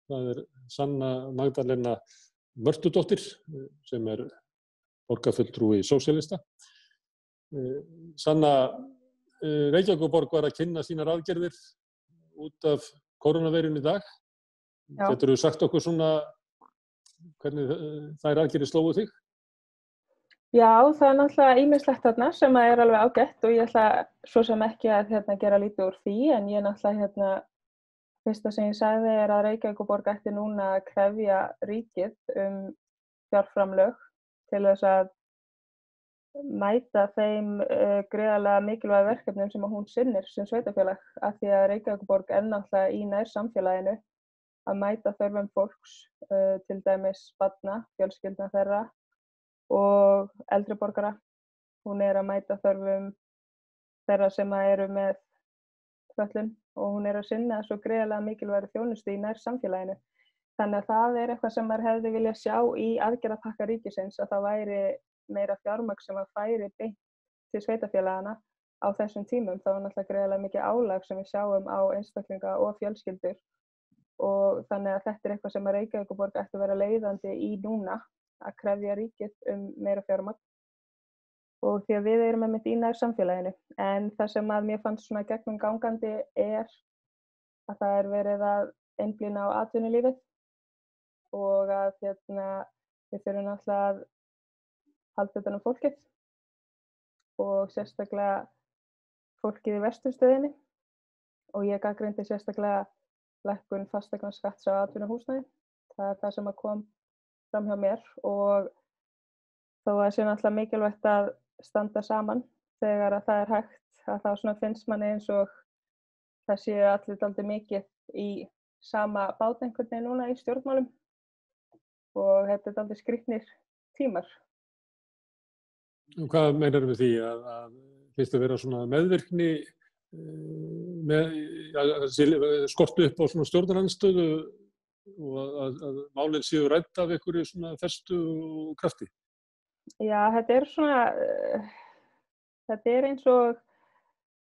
það Sanna Magdalena Mörtudóttir sem borgarfulltrúi sósíalista. Sanna, Reykjavíkurborg var að kynna sínar aðgerðir út af kórónuveirunni í dag. Geturðu sagt okkur svona hvernig þær aðgerðir slógu þig? Já, það náttúrulega ýmislegt þarna sem alveg ágætt og ég ætla svo sem ekki að gera lítið úr því, en ég náttúrulega fyrsta sem ég sagði að Reykjavíkurborg ætti núna að krefja ríkið fjárframlög til þess að mæta þeim gríðarlega mikilvæg verkefnum sem hún sinnir sem sveitarfélag, af því að Reykjavíkurborg náttúrulega í nærsamfélaginu að mæta þörfum fólks, til dæmis barna, fjölskyldna þeirra og eldri borgara. Hún að mæta þörfum þeirra sem eru með fötlun og hún að sinna svo gríðarlega mikilvægri þjónustu í nærsamfélaginu. Þannig að það eitthvað sem maður hefði viljað sjá í aðgerðapakka ríkisins, að það væri meira fjármagn sem að færi beint til sveitarfélagana á þessum tímum. Það var náttúrulega gríðarlega mikið álag sem við sjáum á einstaklinga og fjölskyldur og þannig að þetta eitthvað sem að Reykjavíkurborg ætti að vera leiðandi í núna, að krefja ríkið meira fjármagn og því að við einmitt í nærsamfélaginu. En það sem að mér fannst svona gegnumgangandi að það verið að einblína á atvinnulífið og að við þurfum náttúrulega að halda utan um fólkið og sérstaklega fólkið í vesturstöðinni og ég gagnrýndi sérstaklega lækkun fasteignaskatts á atvinnuhúsnæði. Það það sem að kom fram hjá mér og þó að sé náttúrulega mikilvægt að standa saman þegar að það hægt, að þá svona finnst manni eins og það séu allir dálítið mikið í sama bát einhvern veginn núna í stjórnmálum og þetta dálítið skrýtnir tímar. Hvað meinar við því að finnst þið vera svona meðvirkni skortu upp á svona stjórnarandstöðu og að málin séu rædd af einhverju svona festu og krafti? Já, þetta svona, þetta eins og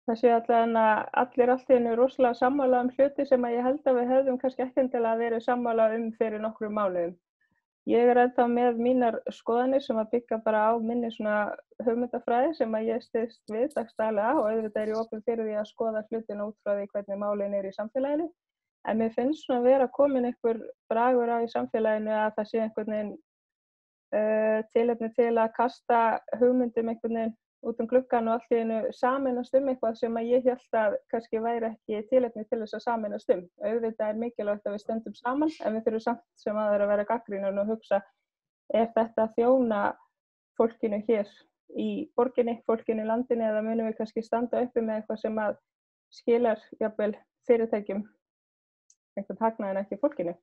það séu allir allt í einu rosalega sammála hluti sem að ég held að við hefðum kannski ekki endilega verið sammála fyrir nokkrum mánuðum. Ég ennþá með mínar skoðanir sem að byggja bara á minni svona hugmyndafræði sem að ég styðst við dagsdaglega og auðvitað ég opin fyrir því að skoða hlutina út frá því hvernig málin í samfélaginu. En mér finnst svona vera komin einhver bragur á í samfélaginu að það sé einhvern veginn tilefni til að kasta hugmyndum einhvern veginn út gluggann og allt í einu sameinast eitthvað sem að ég hélt að kannski væri ekki tilefni til þess að sameinast Auðvitað mikilvægt að við stöndum saman, en við þurfum samt sem aður að vera gagnrýnin og hugsa, þetta þjóna fólkinu hér í borginni, fólkinu í landinu, eða munum við kannski standa uppi með eitthvað sem að skilar jafnvel fyrirtækjum einhvern hagnað en ekki fólkinu.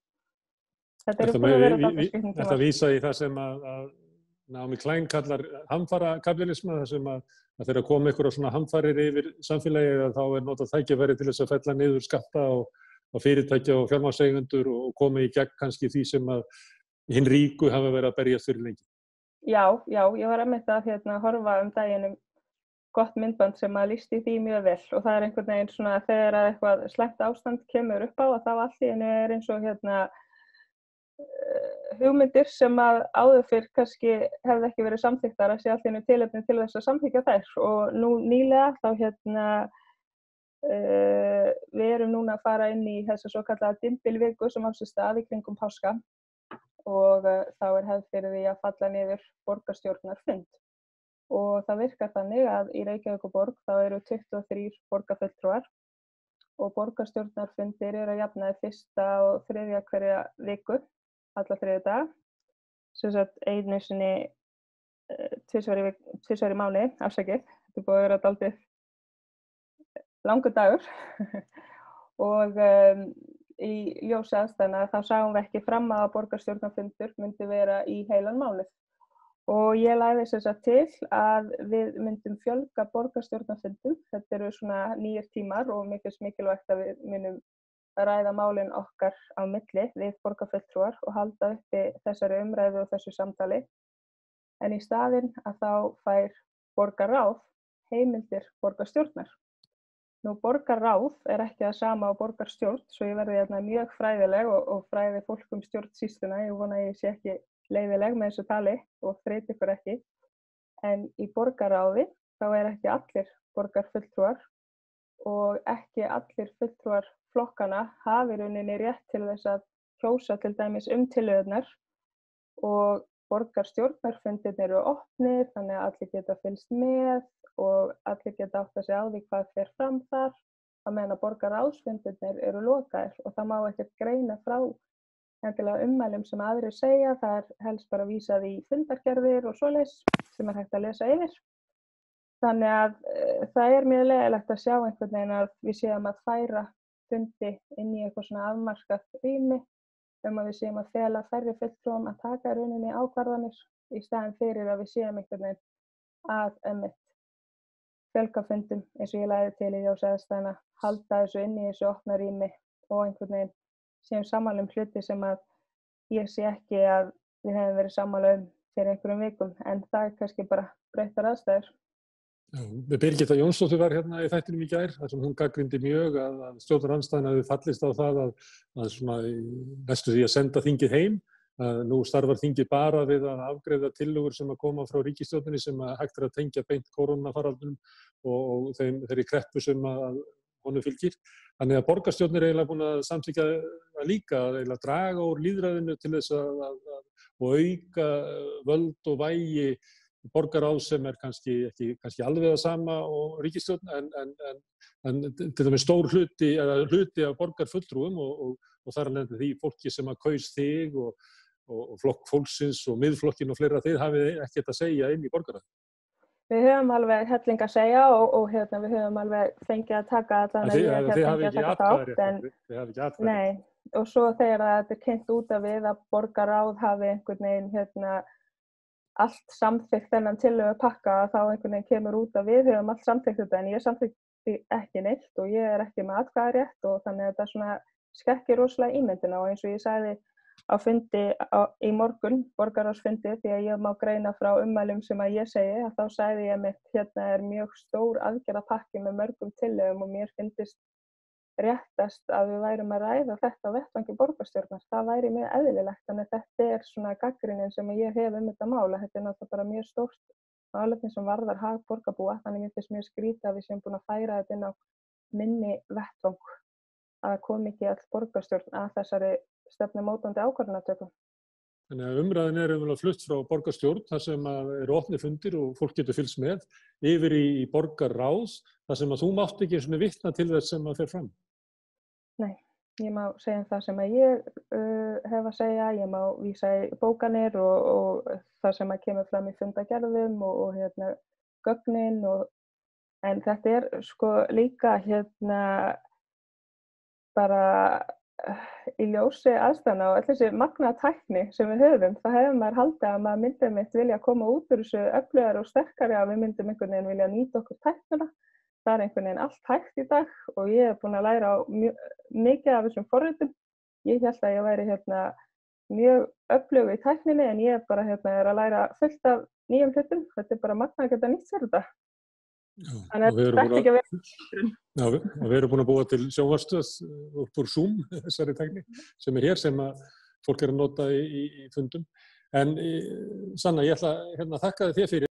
Þetta vísa í það sem að Naomi Klein kallar hamfarakapítalisma, þar sem að þegar koma einhverjar svona hamfarir yfir samfélagið að þá notað tækifæri til þess að fella niður skatta og fyrirtækja og fjármagnseigendur og koma í gegn kannski því sem að hinn ríku hafa verið að berjast fyrir lengi. Já, ég var einmitt að horfa daginn gott myndband sem að lýsti því mjög vel og það einhvern veginn svona þegar að eitthvað slæmt ástand kemur upp á að þá allt í einu eins og hugmyndir sem að áður fyrr kannski hefði ekki verið samþykktar að sé allt í einu tilefni til þess að samþykkja þær og nú nýlega þá við erum núna að fara inn í þessa svokallaða dymbilviku sem á sér stað í kringum páska og þá hefð fyrir því að falla niður borgarstjórnarfund og það virkar þannig að í Reykjavíkurborg þá eru 23 borgarfulltrúar og borgarstjórnarfundir eru að jafnaði fyrsta og þriðja hverja viku alla þriðjudaga, sem sagt einu sinni tvisvar í mánuði, afsakið. Þetta búið að vera dálítið langur dagur og í ljósi aðstæðna þá sáum við ekki fram að borgarstjórnarfundur myndi vera í heilan mánuð. Og ég lagði sem sagt til að við myndum fjölga borgarstjórnarfundum. Þetta eru svona 9 tímar og mikilvægt að við myndum ræða málin okkar á milli við borgarfulltrúar og halda uppi þessari umræðu og þessu samtali. En í staðinn að þá fær borgarráð heimildir borgarstjórnar. Nú borgarráð ekki það sama á borgarstjórn, svo ég verði hérna mjög fræðileg og fræði fólk stjórnsýsluna. Ég vona að ég sé ekki leiðileg með þessu tali og þreyti ykkur ekki. En í borgarráði þá ekki allir borgarfulltrúar og ekki allir fulltrúar flokkana hafi í rauninni rétt til þess að kjósa til dæmis tillögurnar og borgarstjórnarfundirnir eru opnir þannig að allir geta fylgst með og allir geta áttað sig á því hvað fer fram þar á meðan að borgarráðsfundirnir eru lokaðir og það má ekkert greina frá endilega ummælum sem aðrir segja, það helst bara vísað í fundargerðir og svoleiðis sem hægt að lesa yfir. Þannig að það mjög leiðilegt að sjá einhvern veginn að við séum að færa fundi inn í eitthvað svona afmarkað rými að við séum að fela færri fulltrúum að taka í rauninni ákvarðanir í staðinn fyrir að við séum einhvern veginn að fjölga fundum eins og ég lagði til í ljósi aðstæðna, halda þessu inn í þessu opna rými og einhvern veginn séum sammála hluti sem að ég sé ekki að við hefum verið sammála fyrir einhverjum vikum en það kannski bara breyttar aðstæður. Birgitta Jónsdóttir var hérna í þættinum í gær þar sem hún gagnrýndi mjög að stjórnarandstaðan hafi fallist á það að svona næstu því að senda þingið heim. Nú starfar þingið bara við að afgreiða tillögur sem að koma frá ríkisstjórninni sem að hægt að tengja beint kórónufaraldrinum og þeirri kreppu sem að honum fylgir. Þannig að borgarstjórnir eiginlega búin að samþykkja líka að draga úr lýðræðinu til þess að auka völd og vægi borgarráð sem kannski ekki alveg það sama og ríkisstjórn en til dæmis stór hluti af borgarfulltrúum og þar af leiðandi því fólki sem að kaus þig og flokk fólksins og miðflokkin og fleira þið hafið ekkert að segja inn í borgarráð. Við höfum alveg helling að segja og við höfum alveg fengið að taka allan að þið hafið ekki atkvæðarétt. Nei, og svo þegar þetta kynnt út af við að borgarráð hafi einhvern veginn allt samþykkt þennan tillögu pakka þá einhvern veginn kemur út að við höfum allt samþykkt þetta en ég samþykkti ekki neitt og ég ekki með atkvæðarétt og þannig að þetta svona skekkir rosalega ímyndina og eins og ég sagði á fundi í morgun, borgarráðsfundi því að ég má greina frá ummælum sem að ég segi að þá sagði ég mitt hérna mjög stór aðgerðapakki með mörgum tillögum og mér fyndist réttast að við værum að ræða þetta á vettvangi borgarstjórnar. Það væri mjög eðlilegt, þannig að þetta svona gagnrýnin sem ég hef þetta mála. Þetta náttúrulega bara mjög stórt málefni sem varðar hag borgarbúa, þannig mér finnst mjög skrítið að við séum búin að færa þetta inn á minni vettvang að komi ekki all borgarstjórn að þessari stefnumótandi ákvarðanatöku. Þannig að umræðin umverulega flutt frá borgarstjórn þar sem eru opnir fundir og fólk getur fylgst með yfir í borgarráð þar sem að þú mátt ekki svona vitna til þess sem að fer fram. Nei, ég má segja það sem að ég hef að segja, ég má vísa í bókanir og það sem að kemur fram í fundagerðum og gögnin en þetta sko líka bara í ljósi aðstæðna og öll þessi magnaða tækni sem við höfum, það hefur maður haldið að maður myndi mitt vilja koma út úr þessu öflugari og sterkari að við myndum einhvern veginn vilja nýta okkur tæknina. Það einhvern veginn allt hægt í dag og ég búin að læra á mikið af þessum forritum. Ég hélt að ég væri mjög öflug í tækninni en ég bara að læra fullt af nýjum hlutum. Þetta bara magnað að geta nýtt sér þetta. Þannig að þetta ekki að vera. Já, við erum búin að búa til sjónvarpsstöð upp úr Zoom, þessari tækni, sem hér sem að fólk að nota í fundum. En Sanna, ég ætla að þakka þér fyrir.